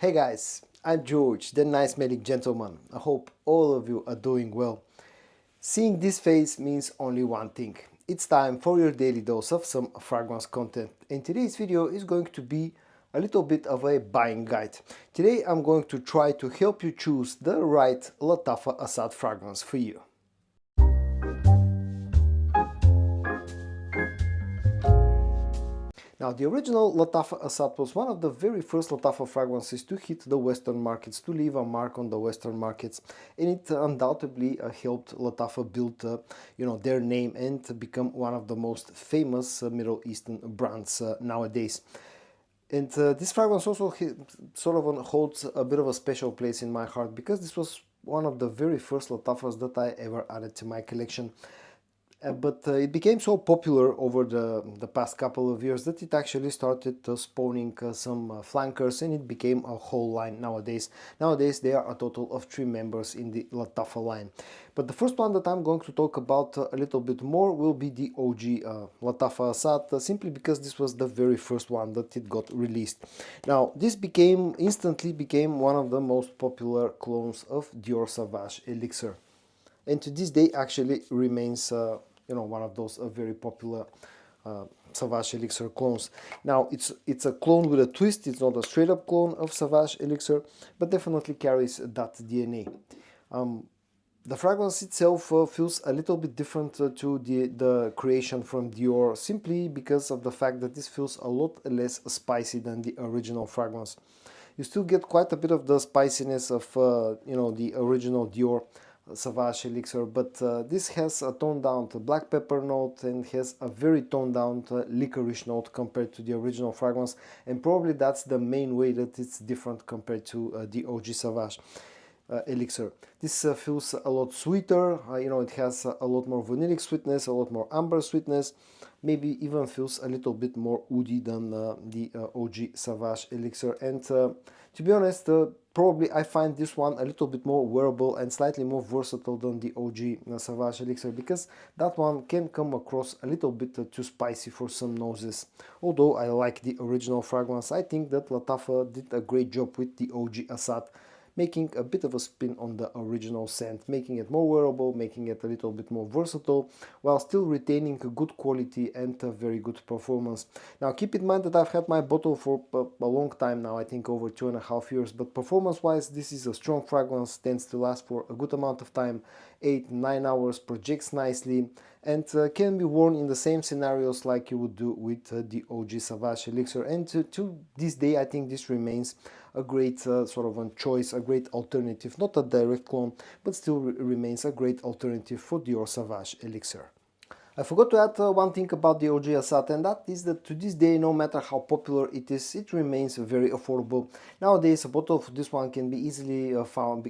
Hey guys, I'm George, the nice smelling gentleman. I hope all of you are doing well. Seeing this face means only one thing. It's time for your daily dose of some fragrance content. And today's video is going to be a little bit of a buying guide. Today I'm going to try to help you choose the right Lattafa Asad fragrance for you. Now, the original Lattafa Asad was one of the very first Lattafa fragrances to hit the Western markets, to leave a mark on the Western markets, and it undoubtedly helped Lattafa build, their name and become one of the most famous Middle Eastern brands nowadays. And this fragrance also sort of holds a bit of a special place in my heart because this was one of the very first Lattafas that I ever added to my collection. But it became so popular over the past couple of years that it actually started spawning some flankers, and it became a whole line nowadays. Nowadays there are a total of 3 members in the Lattafa line. But the first one that I'm going to talk about a little bit more will be the OG Lattafa Asad, simply because this was the very first one that it got released. Now this instantly became one of the most popular clones of Dior Sauvage Elixir, and to this day actually remains one of those very popular Sauvage Elixir clones. Now it's a clone with a twist. It's not a straight up clone of Sauvage Elixir, but definitely carries that DNA. The fragrance itself feels a little bit different to the creation from Dior, simply because of the fact that this feels a lot less spicy than the original fragrance. You still get quite a bit of the spiciness of the original Dior Sauvage Elixir, but this has a toned down black pepper note and has a very toned down licorice note compared to the original fragrance, and probably that's the main way that it's different compared to the OG Sauvage Elixir. This feels a lot sweeter, it has a lot more vanillic sweetness, a lot more amber sweetness, maybe even feels a little bit more woody than the OG Sauvage Elixir. And to be honest, probably I find this one a little bit more wearable and slightly more versatile than the OG Sauvage Elixir, because that one can come across a little bit too spicy for some noses. Although I like the original fragrance, I think that Lattafa did a great job with the OG Asad, making a bit of a spin on the original scent, making it more wearable, making it a little bit more versatile, while still retaining a good quality and a very good performance. Now keep in mind that I've had my bottle for a long time now, I think over 2.5 years, but performance wise this is a strong fragrance, tends to last for a good amount of time, 8-9 hours, projects nicely, and can be worn in the same scenarios like you would do with the OG Sauvage Elixir. And to this day I think this remains a great sort of a choice, a great alternative, not a direct clone, but still remains a great alternative for Dior Sauvage Elixir. I forgot to add one thing about the OG Asad, and that is that to this day, no matter how popular it is, it remains very affordable. Nowadays, a bottle of this one can be easily found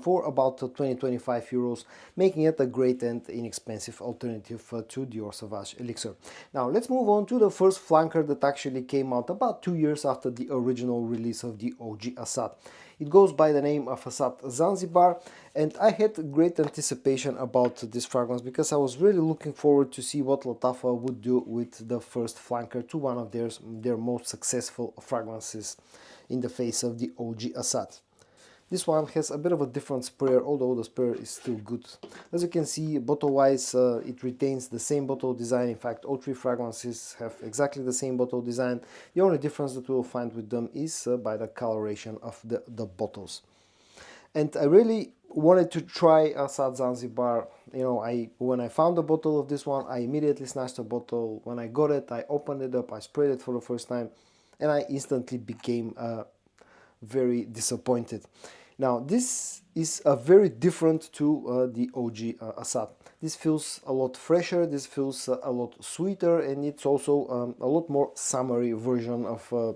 for about 20-25 euros, making it a great and inexpensive alternative to Dior Sauvage Elixir. Now, let's move on to the first flanker that actually came out about 2 years after the original release of the OG Asad. It goes by the name of Asad Zanzibar, and I had great anticipation about this fragrance because I was really looking forward to see what Lattafa would do with the first flanker to one of their most successful fragrances in the face of the OG Asad. This one has a bit of a different sprayer, although the sprayer is still good. As you can see, bottle-wise, it retains the same bottle design. In fact, all 3 fragrances have exactly the same bottle design. The only difference that we'll find with them is by the coloration of the bottles. And I really wanted to try Asad Zanzibar. When I found a bottle of this one, I immediately snatched a bottle. When I got it, I opened it up, I sprayed it for the first time, and I instantly became very disappointed. Now this is very different to the OG Asad. This feels a lot fresher, this feels a lot sweeter, and it's also a lot more summery version of, a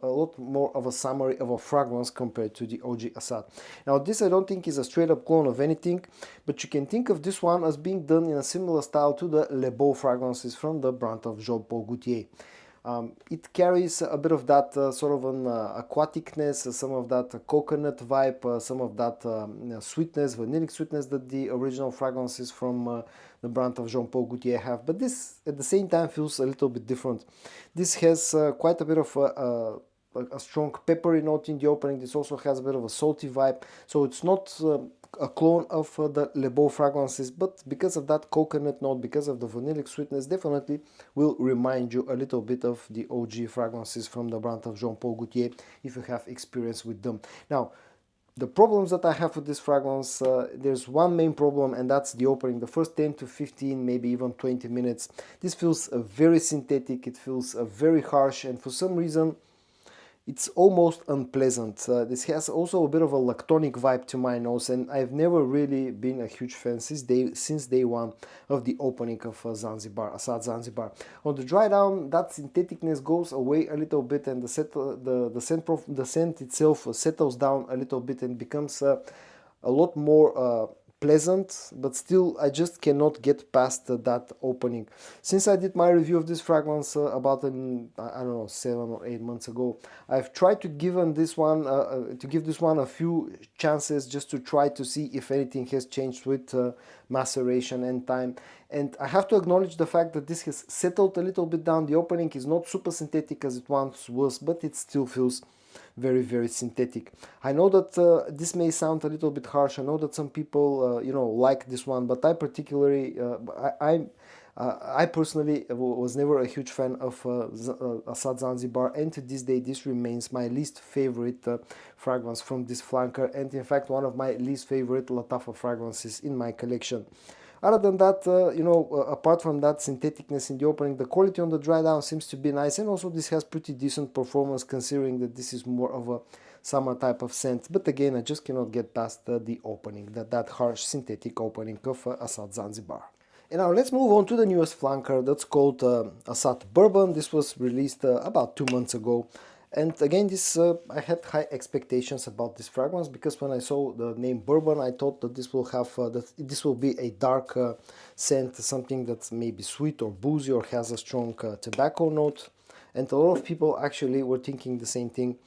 lot more of a summary of a fragrance compared to the OG Asad. Now this I don't think is a straight up clone of anything, but you can think of this one as being done in a similar style to the Le Beau fragrances from the brand of Jean-Paul Gaultier. It carries a bit of that sort of an aquaticness, some of that coconut vibe, some of that sweetness, vanillic sweetness that the original fragrances from the brand of Jean-Paul Gaultier have. But this at the same time feels a little bit different. This has quite a bit of a strong peppery note in the opening. This also has a bit of a salty vibe. So it's not a clone of the Le Beau fragrances, but because of that coconut note, because of the vanillic sweetness, definitely will remind you a little bit of the OG fragrances from the brand of Jean Paul Gaultier if you have experience with them. Now, the problems that I have with this fragrance, there's one main problem, and that's the opening. The first 10 to 15, maybe even 20 minutes, this feels very synthetic, it feels very harsh, and for some reason it's almost unpleasant. This has also a bit of a lactonic vibe to my nose, and I've never really been a huge fan since day one of the opening of Zanzibar, Asad Zanzibar. On the dry down, that syntheticness goes away a little bit, and the scent itself settles down a little bit and becomes a lot more pleasant, but still I just cannot get past that opening. Since I did my review of this fragrance about I don't know, 7 or 8 months ago, I've tried to give this one a few chances just to try to see if anything has changed with maceration and time. And I have to acknowledge the fact that this has settled a little bit down. The opening is not super synthetic as it once was, but it still feels very, very synthetic. I know that this may sound a little bit harsh. I know that some people like this one, but I particularly I personally was never a huge fan of Asad Zanzibar, and to this day this remains my least favorite fragrance from this flanker, and in fact one of my least favorite Lattafa fragrances in my collection. Other than that, apart from that syntheticness in the opening, the quality on the dry down seems to be nice, and also this has pretty decent performance considering that this is more of a summer type of scent. But again, I just cannot get past the opening, that harsh synthetic opening of Asad Zanzibar. And now let's move on to the newest flanker that's called Asad Bourbon. This was released about 2 months ago. And again, I had high expectations about this fragrance because when I saw the name Bourbon, I thought that this will have this will be a dark scent, something that's maybe sweet or boozy or has a strong tobacco note. And a lot of people actually were thinking the same thing.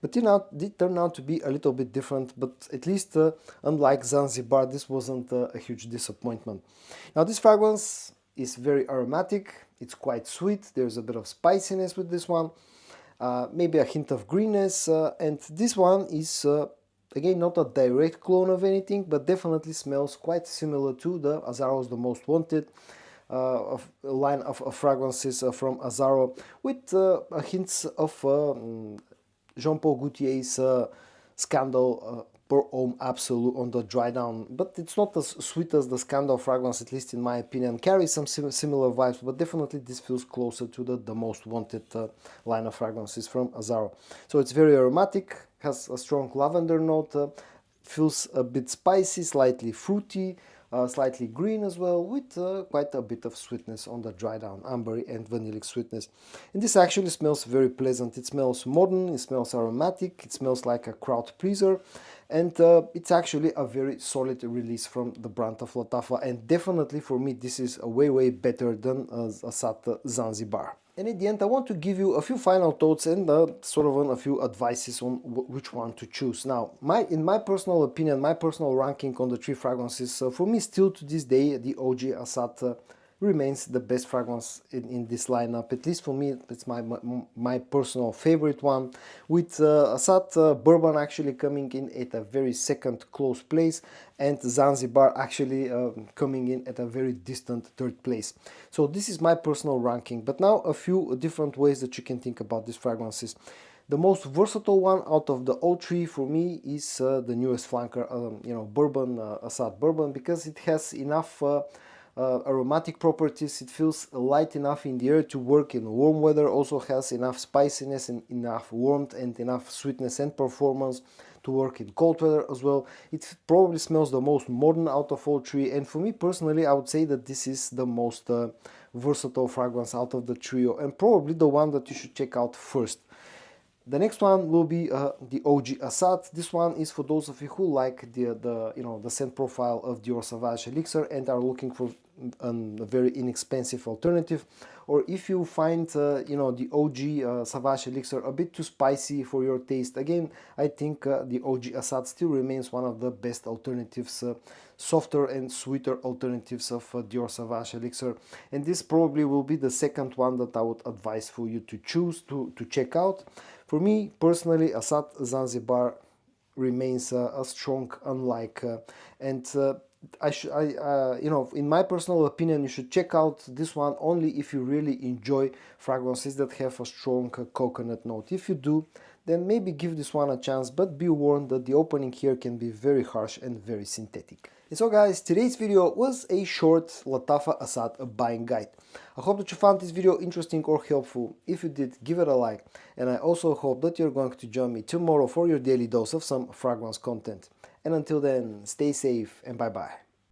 But did turn out to be a little bit different, but at least unlike Zanzibar, this wasn't a huge disappointment. Now this fragrance is very aromatic, it's quite sweet, there's a bit of spiciness with this one, maybe a hint of greenness, and this one is again not a direct clone of anything, but definitely smells quite similar to the Azzaro's The Most Wanted, a line of fragrances from Azzaro with hints of Jean Paul Gaultier's Scandal Per Homme Absolute on the dry down, but it's not as sweet as the Scandal fragrance, at least in my opinion. Carries some similar vibes, but definitely this feels closer to the Most Wanted line of fragrances from Azzaro. So it's very aromatic, has a strong lavender note, feels a bit spicy, slightly fruity, slightly green as well, with quite a bit of sweetness on the dry down, ambery and vanillic sweetness. And this actually smells very pleasant. It smells modern, it smells aromatic, it smells like a crowd pleaser, and it's actually a very solid release from the brand of Lattafa, and definitely for me this is way better than Asad Zanzibar. And in the end, I want to give you a few final thoughts and a few advices on which one to choose. Now, in my personal opinion, my personal ranking on the 3 fragrances, for me still to this day, the OG Asad remains the best fragrance in this lineup. At least for me, it's my personal favorite one, with Asad Bourbon actually coming in at a very second close place, and Zanzibar actually coming in at a very distant 3rd place. So this is my personal ranking, but now a few different ways that you can think about these fragrances. The most versatile one out of the all 3 for me is the newest flanker, Bourbon, Asad Bourbon, because it has enough aromatic properties. It feels light enough in the air to work in warm weather, also has enough spiciness and enough warmth and enough sweetness and performance to work in cold weather as well. It probably smells the most modern out of all 3, and for me personally I would say that this is the most versatile fragrance out of the trio, and probably the one that you should check out first. The next one will be the OG Asad. This one is for those of you who like the scent profile of Dior Sauvage Elixir and are looking for a very inexpensive alternative, or if you find the OG Sauvage Elixir a bit too spicy for your taste. Again, I think the OG Asad still remains one of the best alternatives, softer and sweeter alternatives of Dior Sauvage Elixir, and this probably will be the second one that I would advise for you to choose to check out. For me personally, Asad Zanzibar remains a strong, unlike, and you know, in my personal opinion, you should check out this one only if you really enjoy fragrances that have a strong coconut note. If you do, then maybe give this one a chance, but be warned that the opening here can be very harsh and very synthetic. And so guys, today's video was a short Lattafa Asad buying guide. I hope that you found this video interesting or helpful. If you did, give it a like, and I also hope that you're going to join me tomorrow for your daily dose of some fragrance content. And until then, stay safe and bye bye.